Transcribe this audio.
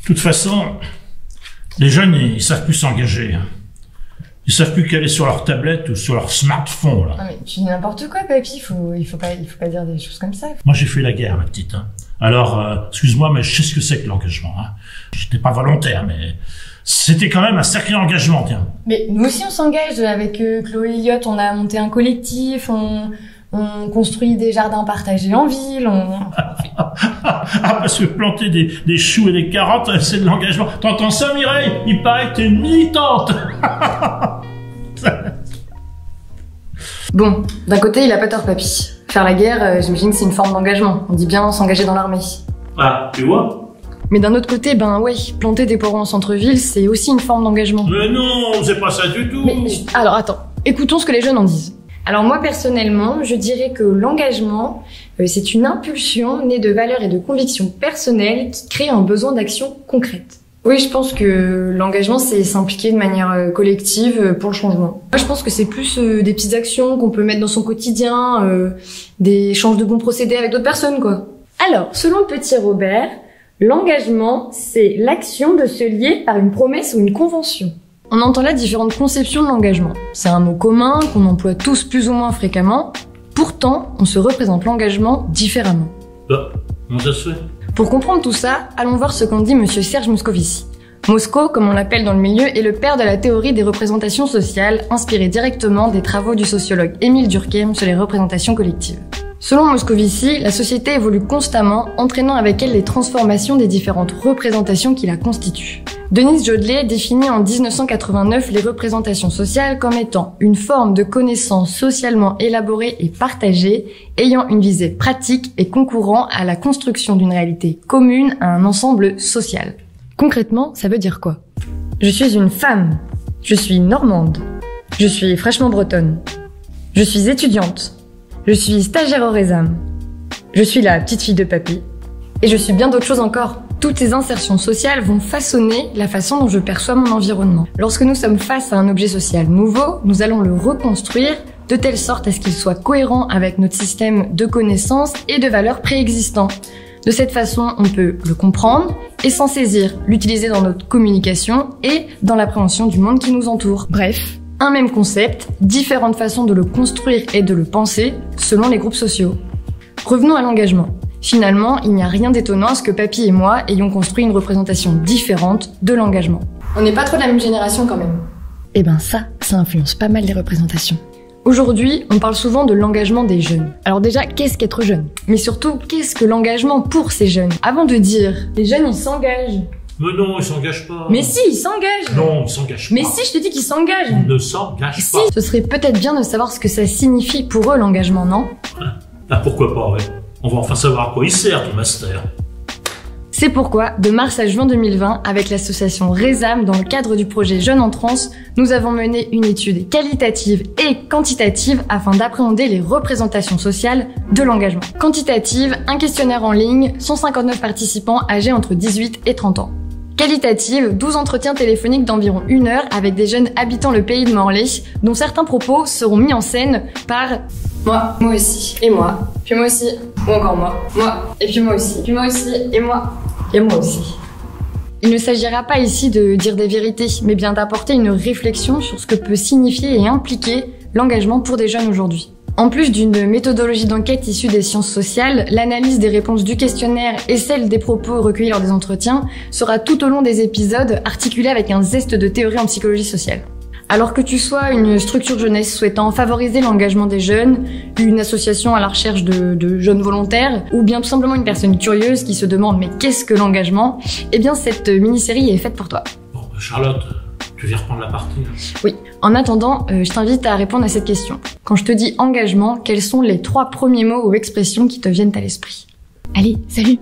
De toute façon, les jeunes, ils savent plus s'engager. Ils savent plus qu'aller sur leur tablette ou sur leur smartphone, là. Ah mais tu dis n'importe quoi, papy. Il faut pas dire des choses comme ça. Moi, j'ai fait la guerre, ma petite. Alors, excuse-moi, mais je sais ce que c'est que l'engagement. J'étais pas volontaire, mais c'était quand même un sacré engagement, tiens. Mais nous aussi, on s'engage. Avec Chloé et Elliot, on a monté un collectif, on construit des jardins partagés en ville, parce que planter des choux et des carottes, c'est de l'engagement. T'entends ça, Mireille? Il paraît que t'es une militante. Bon, d'un côté, il a pas tort, papy. Faire la guerre, j'imagine que c'est une forme d'engagement. On dit bien s'engager dans l'armée. Ah, tu vois? Mais d'un autre côté, ben ouais, planter des poireaux en centre-ville, c'est aussi une forme d'engagement. Mais non, c'est pas ça du tout. Alors attends, écoutons ce que les jeunes en disent. Alors moi personnellement, je dirais que l'engagement, c'est une impulsion née de valeurs et de convictions personnelles qui crée un besoin d'action concrète. Oui, je pense que l'engagement, c'est s'impliquer de manière collective pour le changement. Moi, je pense que c'est plus des petites actions qu'on peut mettre dans son quotidien, des échanges de bons procédés avec d'autres personnes, quoi. Alors, selon le petit Robert, l'engagement, c'est l'action de se lier par une promesse ou une convention. On entend là différentes conceptions de l'engagement. C'est un mot commun qu'on emploie tous plus ou moins fréquemment. Pourtant, on se représente l'engagement différemment. Bah, comment ça se fait? Pour comprendre tout ça, allons voir ce qu'en dit monsieur Serge Moscovici. Mosco, comme on l'appelle dans le milieu, est le père de la théorie des représentations sociales, inspirée directement des travaux du sociologue Émile Durkheim sur les représentations collectives. Selon Moscovici, la société évolue constamment, entraînant avec elle les transformations des différentes représentations qui la constituent. Denise Jodelet définit en 1989 les représentations sociales comme étant une forme de connaissance socialement élaborée et partagée, ayant une visée pratique et concourant à la construction d'une réalité commune à un ensemble social. Concrètement, ça veut dire quoi? Je suis une femme. Je suis normande. Je suis fraîchement bretonne. Je suis étudiante. Je suis stagiaire au Résam. Je suis la petite fille de papy. Et je suis bien d'autres choses encore. Toutes ces insertions sociales vont façonner la façon dont je perçois mon environnement. Lorsque nous sommes face à un objet social nouveau, nous allons le reconstruire de telle sorte à ce qu'il soit cohérent avec notre système de connaissances et de valeurs préexistants. De cette façon, on peut le comprendre et s'en saisir, l'utiliser dans notre communication et dans l'appréhension du monde qui nous entoure. Bref, un même concept, différentes façons de le construire et de le penser selon les groupes sociaux. Revenons à l'engagement. Finalement, il n'y a rien d'étonnant à ce que papy et moi ayons construit une représentation différente de l'engagement. On n'est pas trop de la même génération quand même. Eh ben ça influence pas mal les représentations. Aujourd'hui, on parle souvent de l'engagement des jeunes. Alors déjà, qu'est-ce qu'être jeune? Mais surtout, qu'est-ce que l'engagement pour ces jeunes? Avant de dire, les jeunes ils s'engagent. Mais non, ils s'engagent pas. Mais si, ils s'engagent. Non, ils s'engagent pas. Mais si, je te dis qu'ils s'engagent. Ils ne s'engagent pas. Si, ce serait peut-être bien de savoir ce que ça signifie pour eux l'engagement, non? Ah, pourquoi pas, ouais. On va enfin savoir à quoi il sert, ton master. C'est pourquoi, de mars à juin 2020, avec l'association Résam, dans le cadre du projet Jeunes en Trans, nous avons mené une étude qualitative et quantitative afin d'appréhender les représentations sociales de l'engagement. Quantitative, un questionnaire en ligne, 159 participants âgés entre 18 et 30 ans. Qualitative, 12 entretiens téléphoniques d'environ 1 heure avec des jeunes habitant le pays de Morlaix, dont certains propos seront mis en scène par moi aussi, et moi, puis moi aussi, ou encore moi, et puis moi aussi, puis moi aussi, et moi aussi. Il ne s'agira pas ici de dire des vérités, mais bien d'apporter une réflexion sur ce que peut signifier et impliquer l'engagement pour des jeunes aujourd'hui. En plus d'une méthodologie d'enquête issue des sciences sociales, l'analyse des réponses du questionnaire et celle des propos recueillis lors des entretiens sera tout au long des épisodes articulée avec un zeste de théorie en psychologie sociale. Alors que tu sois une structure jeunesse souhaitant favoriser l'engagement des jeunes, une association à la recherche de jeunes volontaires, ou bien tout simplement une personne curieuse qui se demande mais qu'est-ce que l'engagement, eh bien cette mini-série est faite pour toi. Bon, Charlotte, tu viens reprendre la partie là. Oui. En attendant, je t'invite à répondre à cette question. Quand je te dis engagement, quels sont les 3 premiers mots ou expressions qui te viennent à l'esprit? Allez, salut!